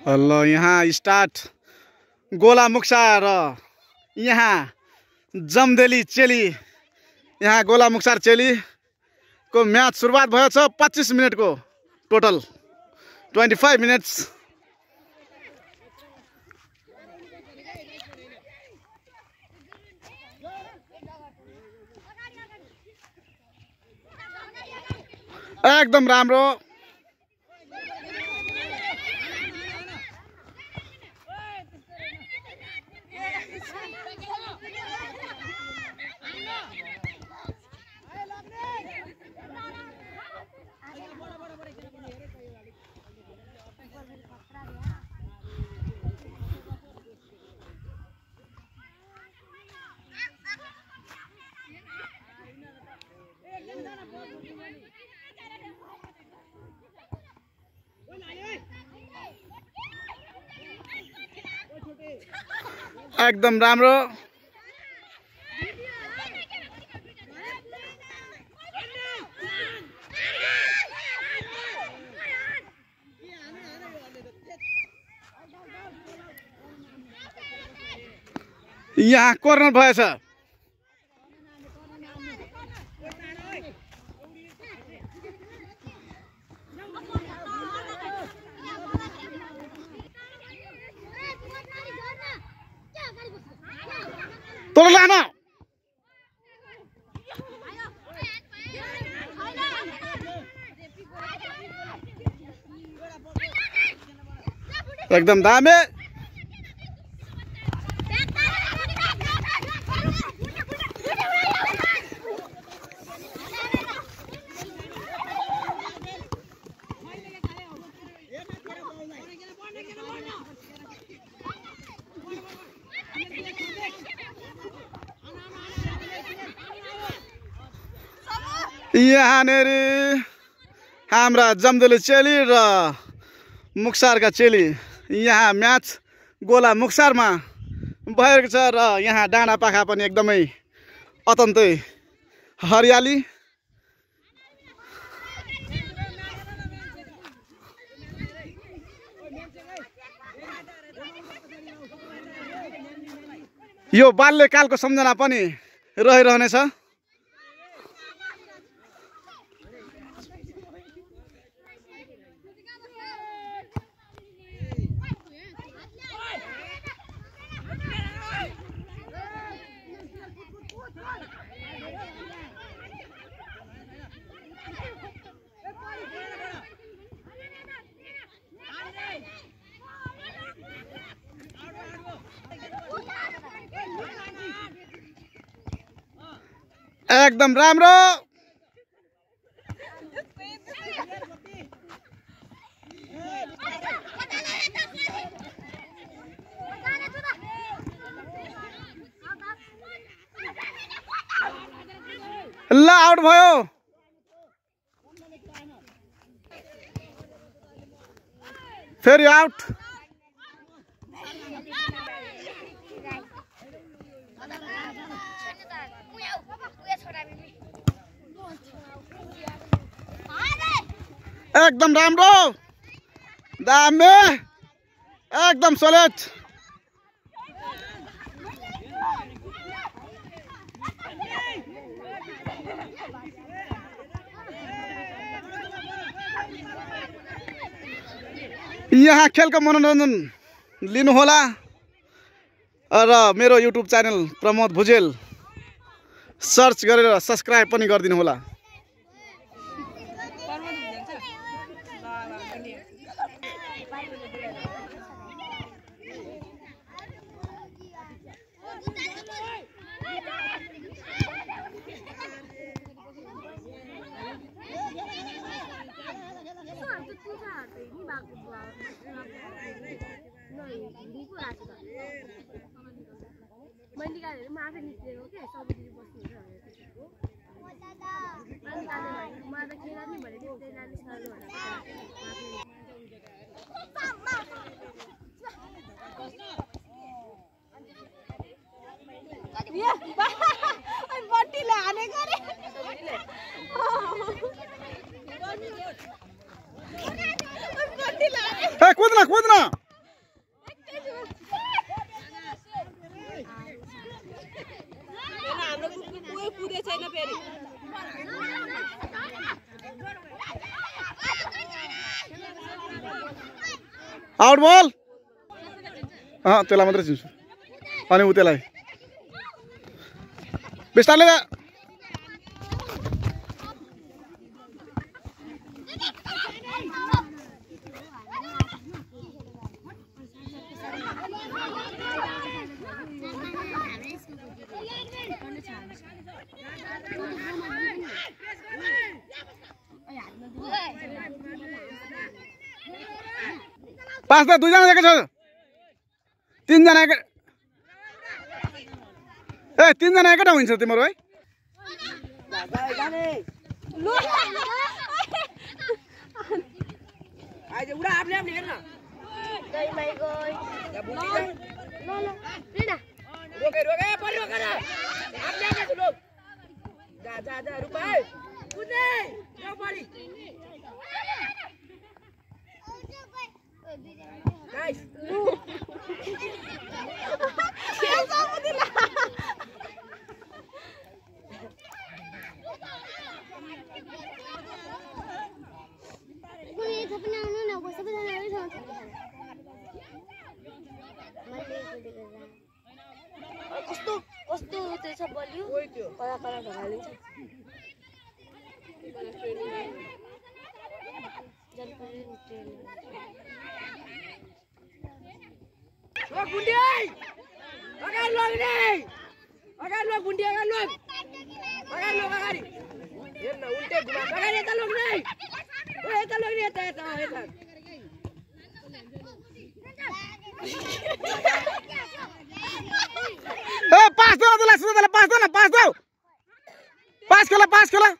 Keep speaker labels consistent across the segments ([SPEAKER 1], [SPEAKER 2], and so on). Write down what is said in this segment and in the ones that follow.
[SPEAKER 1] Hello यहाँ start गोला मुक्सा र यहाँ जमदेली चेली यहाँ गोला मुक्सार चेली को म्याच सुरुवात भयो छ 25 मिनट को टोटल 25 मिनट्स। एकदम राम्रो एकदम राम्रो यहाँ कर्नर भएछ। तल लान एकदम दामी यहाँनेर हाम्रा जमदेली चेली र मुक्सारका चेली यहाँ म्याच गोला मुक्सारमा भएको छ र यहाँ डाँडा पाखा पनि एकदमै अत्यन्तै हरियाली। यो बाल्यकालको सम्झना पनि रहिरहनेछ। एकदम राम्रो ल आउट भयो। फेरि आउट। एकदम राम्रो दामी एकदम सलेट। यहाँ खेलको मनोरञ्जन लिनुहोला र मेरो YouTube channel Pramod Bhujel search गरेर सब्स्क्राइब पनि गरिदिनु होला। कूदना कूदना
[SPEAKER 2] कुदे छैन फेरि
[SPEAKER 1] आउट बल त्यसलाई मात्रै चिन्छु अनि उ त्यसलाई बिस्तारले पास त दुईजना एकै छ तीनजना एकै तीनजना एकै ठाउँ हिँड्छ तिम्रो है
[SPEAKER 2] कस्तो त्यो छ बलियो कला कला ढगालिन्छ
[SPEAKER 1] पास दो त्यसलाई पास दो न पास दो पास खेला पास खेला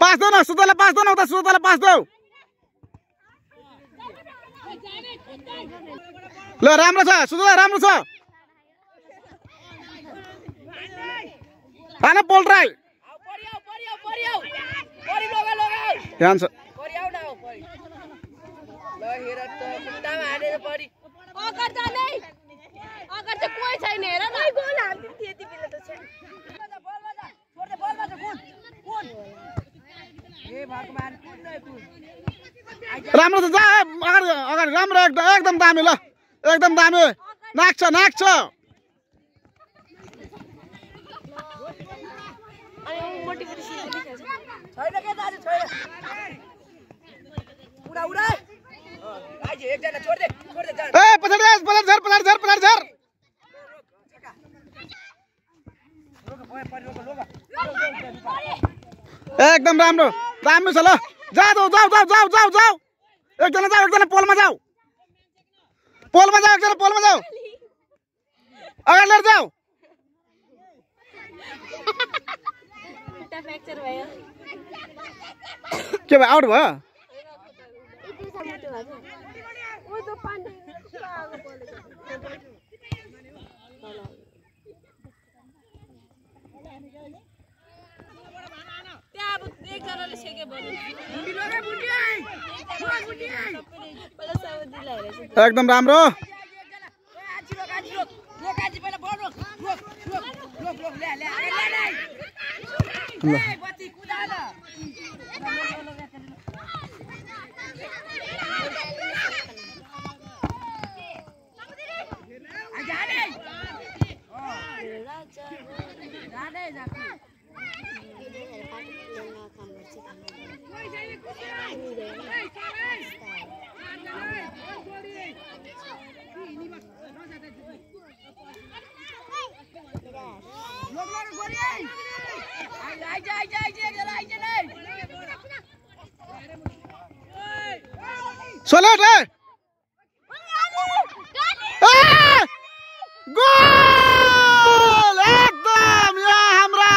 [SPEAKER 1] पास दो न सुदलाई पास दो न उता सुदलाई पास दो ल राम्रो छ सुदलाई राम्रो छ हैन पोल्ट्राई ध्यान छ
[SPEAKER 2] अगर चाहिँ कोही छैन हेर न गोल हान्थ्यो त्यति बेला त छ
[SPEAKER 1] राम्रो छ जा अगाडि अगाडि राम्रो एकदम दामी ल एकदम दामी नाक्छ नाक्छ
[SPEAKER 2] छैन के दाजु छैन उडा उडा आइज एकजना छोड दे
[SPEAKER 1] ए पछाडी आइज पलट झर एकदम राम्रो राम्रो छ ल जाऊ एकजना पोलमा जाऊ एकजना जाऊ अगाडि लिएर जाऊ
[SPEAKER 2] फ्र्याक्चर भयो
[SPEAKER 1] के भयो आउट भयो एकदम राम्रो सोलेट गोल एकदम यहाँ हाम्रा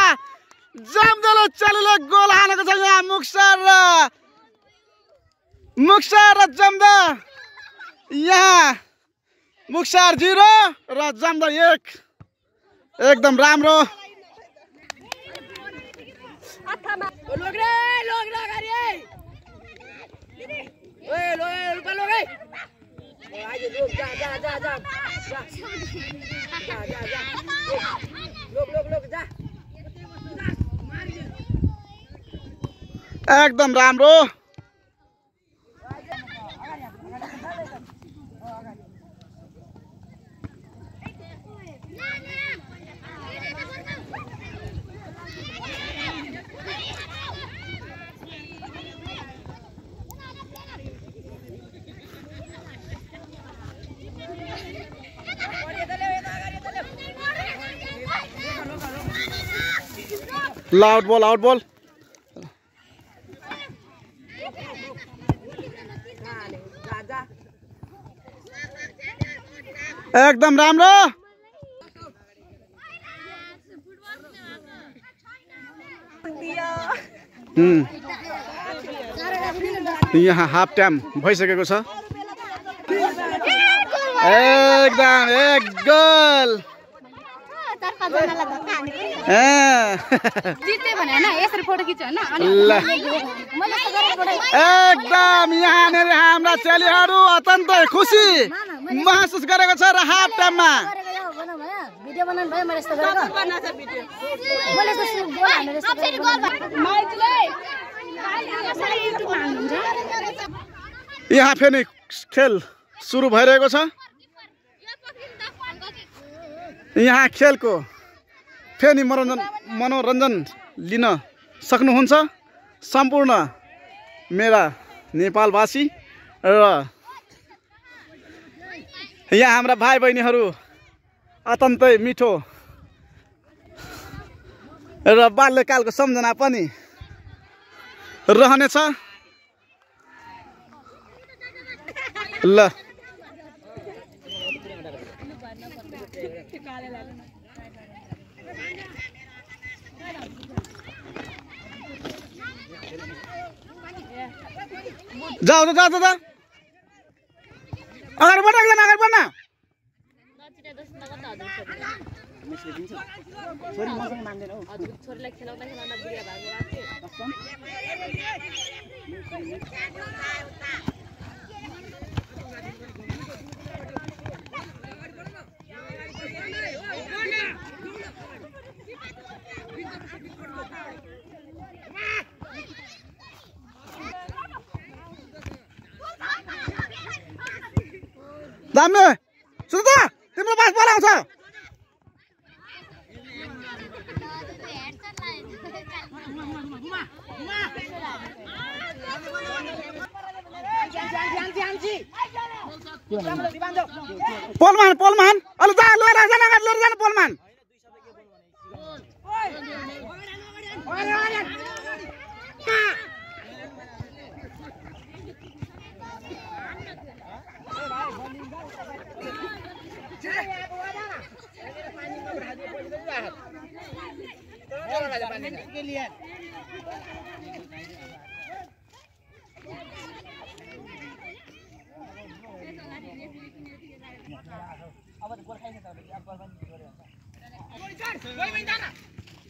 [SPEAKER 1] जमदलो चलीले गोल हानेको छ यहाँ मुक्सार र जमदा यहाँ मुक्सार 0 र जमदा 1 एकदम राम्रो एकदम राम्रो। आउट बॉल एकदम राम्रो। यहाँ हाफ टाइम भइसकेको छ। एकदम एक गोल। एकदम यहाँनिर हाम्रा चेलीहरू अत्यन्तै खुसी महसुस गरेको छ र हाफ टाइममा यहाँ फेरि खेल सुरु भइरहेको छ। यहाँ खेलको फेरि मनोरञ्जन लिन सक्नुहुन्छ सम्पूर्ण मेरा नेपालवासी र यहाँ हाम्रा भाइ बहिनीहरू अत्यन्तै मिठो र बाल्यकालको सम्झना पनि रहनेछ। ल जाऊ त जाऊ त अगाडि बढ एकजना अगाडि बढ्न। दामी सुन्नु त तिम्रो पास बल आउँछ। पोलमान अलि जा लिएर जान पोलमान।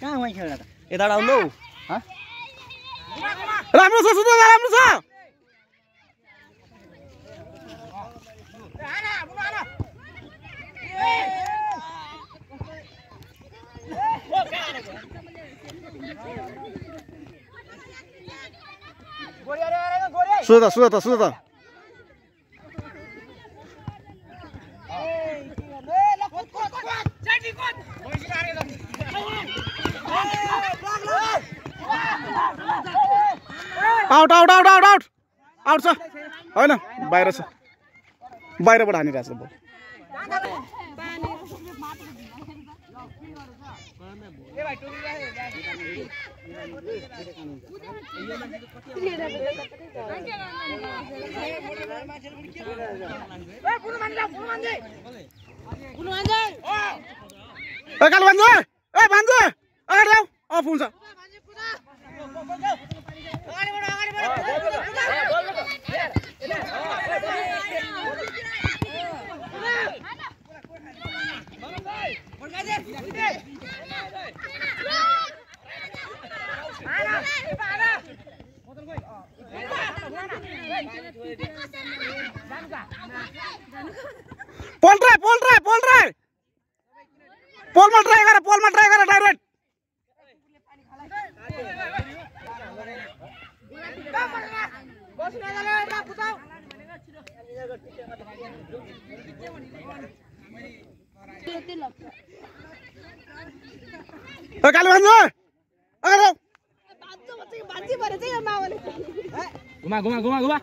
[SPEAKER 3] कहाँ वहीँ खेल्दा त यता आउनु
[SPEAKER 1] राम्रो छ सुन्नु राम्रो छ। सुन्नु त आउट छ होइन बाहिर छ बाहिरबाट हानिरहेको छ बल। अगाडि आऊ अफ हुन्छ। पोल ट्राई पोलमा ट्राई गर डाइरेक्ट काली भन्नु
[SPEAKER 3] घुमा घुमा घुमा घुमा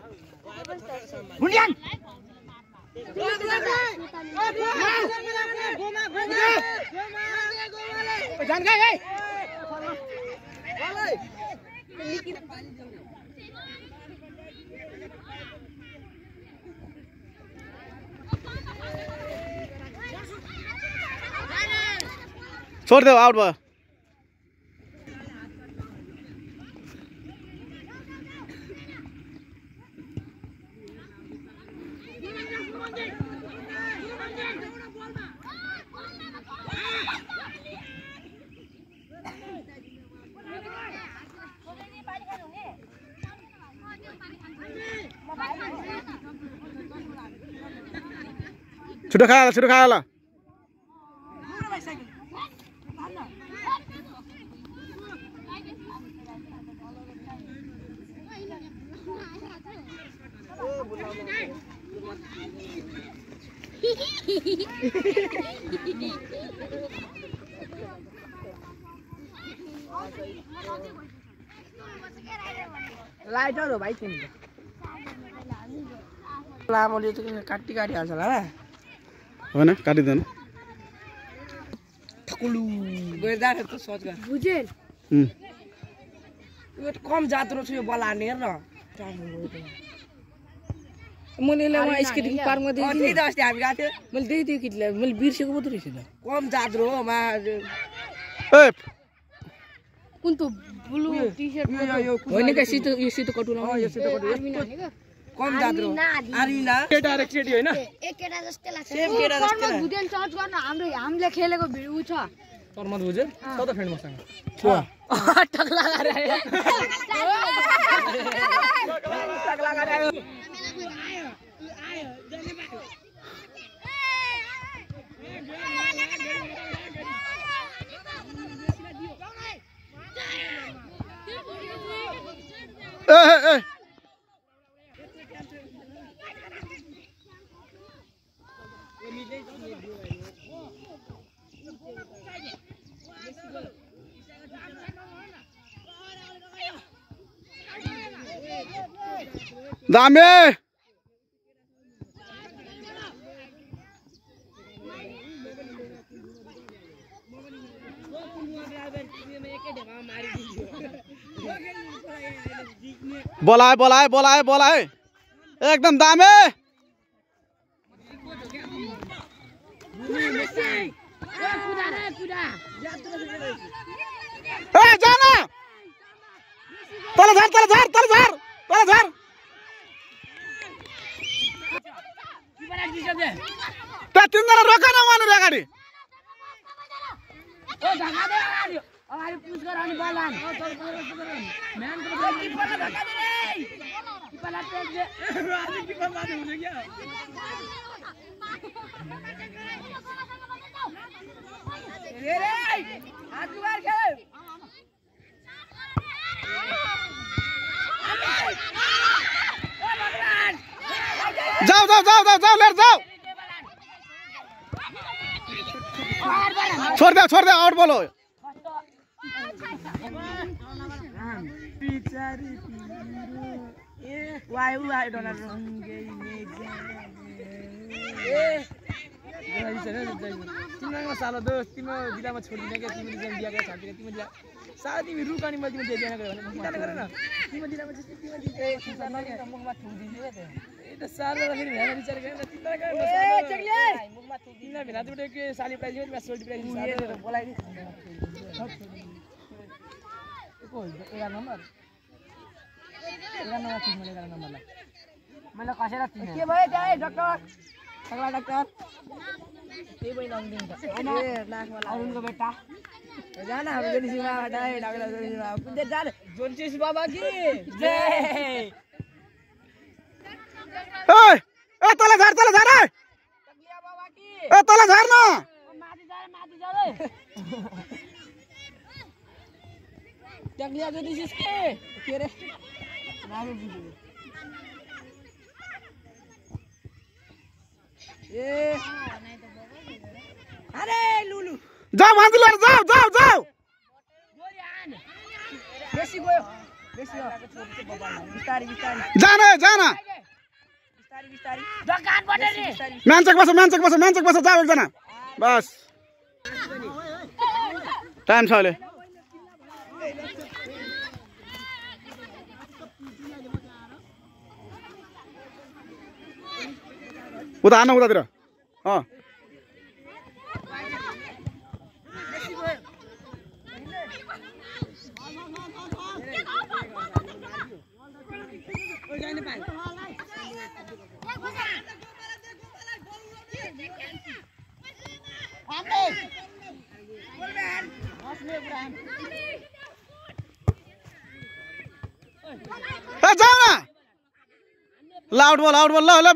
[SPEAKER 1] छोड़ दो आउट भयो छुटो खायो ल
[SPEAKER 3] लाइटर हो भाइ तिमी लामोले चाहिँ काटिहाल्छ होला
[SPEAKER 1] होइन काटिदैन
[SPEAKER 3] ठकुलु गएर जाने सोच गर
[SPEAKER 2] बुझेन
[SPEAKER 3] यो कम जात्रो छु यो बल हान्ने हेर न मैले यहाँ स्केटिङ पार्कमा देखेँ त अस्ति हामी गएको थियो मैले देखेँ केटीलाई मैले बिर्सेको पो रहेछ त कम जात्रो हो मा
[SPEAKER 2] कुन त ब्लू टी-शर्ट
[SPEAKER 3] होइन के सितो यो सितो कटुना यो सितो कटु कम जात्रो आरिना केटा र केटी हैन
[SPEAKER 2] एक केटा जस्तै लाग्छ
[SPEAKER 3] सेम केटा जस्तै
[SPEAKER 2] पर्मत भुजेल सर्च गर्न हामीले खेलेको भिडियो छ
[SPEAKER 3] पर्मत भुजेल त फ्रेन्ड मसँग टक लगाएर टक लगाएर
[SPEAKER 1] ए दामे बोलाए एकदम दामे जाना तल झार तिनजना रोका न मानेर अगाडि
[SPEAKER 3] अगाडि पुश गर अनि बल हान म्यानको बल किपरले धक्का दे रे किपरले टेक दे आज किपर माथि हुन्छ क्या रे हात दुबार खेल
[SPEAKER 1] जाओ लेट जाओ छोड़ दे आउट बोलो
[SPEAKER 3] वाइ डलर तिम्रो सालो दोस्त तिम्रो जिल्लामा छोडिदिने क्या तिम्रो जिल्ला बिहा गरेर छाड्दिने तिम्रो जिल्ला साला तिमी रुक अनि मैले तिम्रो दिएन गरे भने चिन्ता गरेन तिम्रो जिल्लामा चाहिँ तिम्रो जिल्ला मुखमा थुक्दिने ए त साला फेरि भ्याएर विचार गरेन चिन्ता गरेन ए चक्ले मुखमा थुक्दिन भेला तिम्रो के साली प्राइज हो सोल्टी प्राइज साला बोलाइदि को 11 नम्बर 11 नम्बर मैले कसेर तिन के भयो त्यही डाक्टर सगला डाक्टर के भयो लङ त ए लाखवाला अरुणको बेटा जाना हाम्रो जोनिसी बाबा डाइ डाक्टर जोनिसी बाबा कुन जाने जोनिसी बाबा की जय
[SPEAKER 1] ए तले झार ए तले झार न माथि
[SPEAKER 3] माथि जाले टक्लिया जो दिस के रे रामे बुझ्यो ए अरे लुलु
[SPEAKER 1] जाऊ भान्जी लिएर जाऊ जाऊ जाऊ
[SPEAKER 3] बेसी गयो बेसी बिस्तारी बिस्तारी
[SPEAKER 1] जान जान
[SPEAKER 3] बिस्तारी बिस्तारी दोकानबाट नि
[SPEAKER 1] मान्छेको बस जाऊ एकजना बस टाइम छ अहिले उता आन उतातिर जाऊ न लाउड बोल ल ल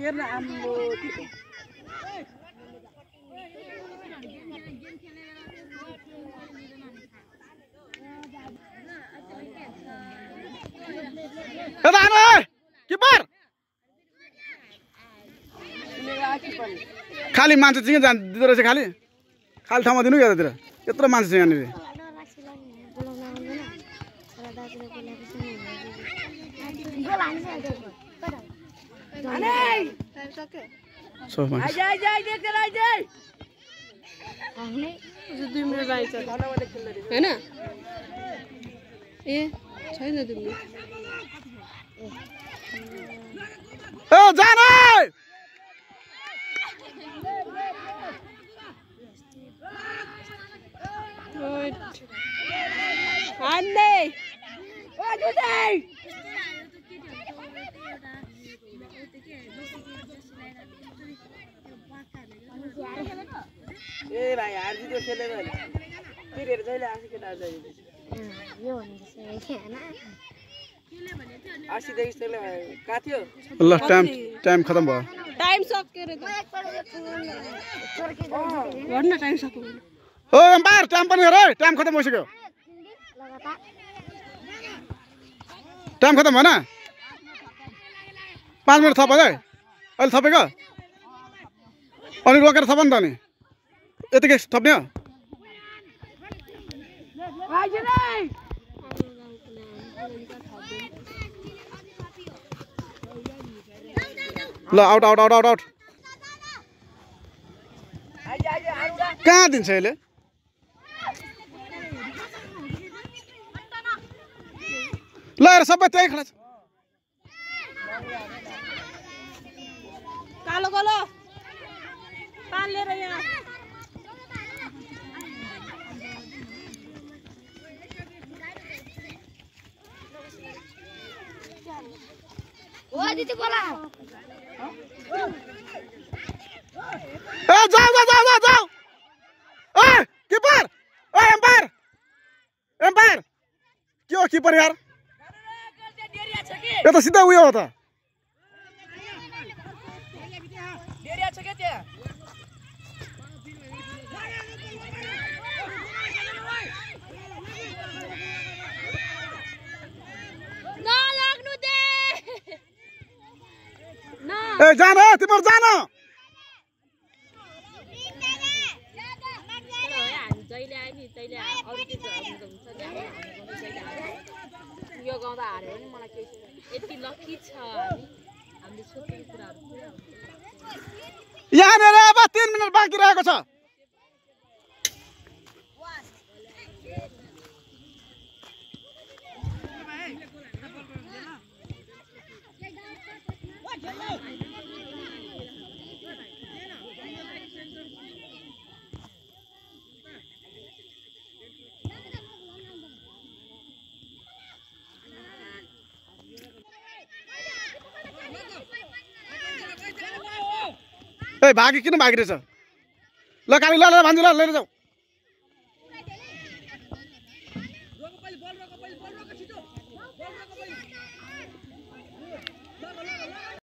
[SPEAKER 3] हेर्न आम्बो
[SPEAKER 1] खाली मान्छे चाहिँ दिँदो रहेछ खाली खाली ठाउँमा दिनु यतातिर यत्रो मान्छे छ यहाँनिर
[SPEAKER 2] हैन ए छैन तिम्रो
[SPEAKER 1] जान
[SPEAKER 3] ए भाइ हार्जी तो खेलेको हैन तिरेर जहिले आसी केटा जाइयो
[SPEAKER 2] यो भने चाहिँ हैन
[SPEAKER 3] आसी देखि त्यसले का थियो
[SPEAKER 1] ल टाइम खतम भयो
[SPEAKER 2] टाइम सक्यो रे गर्न टाइम सक्यो
[SPEAKER 1] ओ एम्पायर टाइम पनि हेर है टाइम खतम भइसक्यो टाइम खतम भएन 5 मिनट थप है अहिले थपेको अनि रोकेर थप नि त नि यतिकै थप्ने हो ल out out out out out कहाँ दिन्छ अहिले ल हेर सबै त्यही खडा छ
[SPEAKER 2] कालो कालो पान लिएर यहाँ ओ दिदी बोला
[SPEAKER 1] ए जाऊ ए किपर ए एम्पायर के हो किपर यार यो त सिधा उयो हो त
[SPEAKER 3] डेरिया छ के त्यहाँ
[SPEAKER 2] नलाग्नु दे
[SPEAKER 1] ए जान तिम्रो जान
[SPEAKER 2] जहिले आयो नि तैले अरु के हुन्छ यो गाउँदा हार्यो भने मलाई केही छैन यति लकी छ हामीले सोचेको कुराहरु पुरा हुन्छ
[SPEAKER 1] यहाँनिर अब 3 मिनेट बाँकी रहेको छ ए भागी किन भागी रहेछ ल काली ल भान्जी ल लिएर जाऊ
[SPEAKER 3] रोको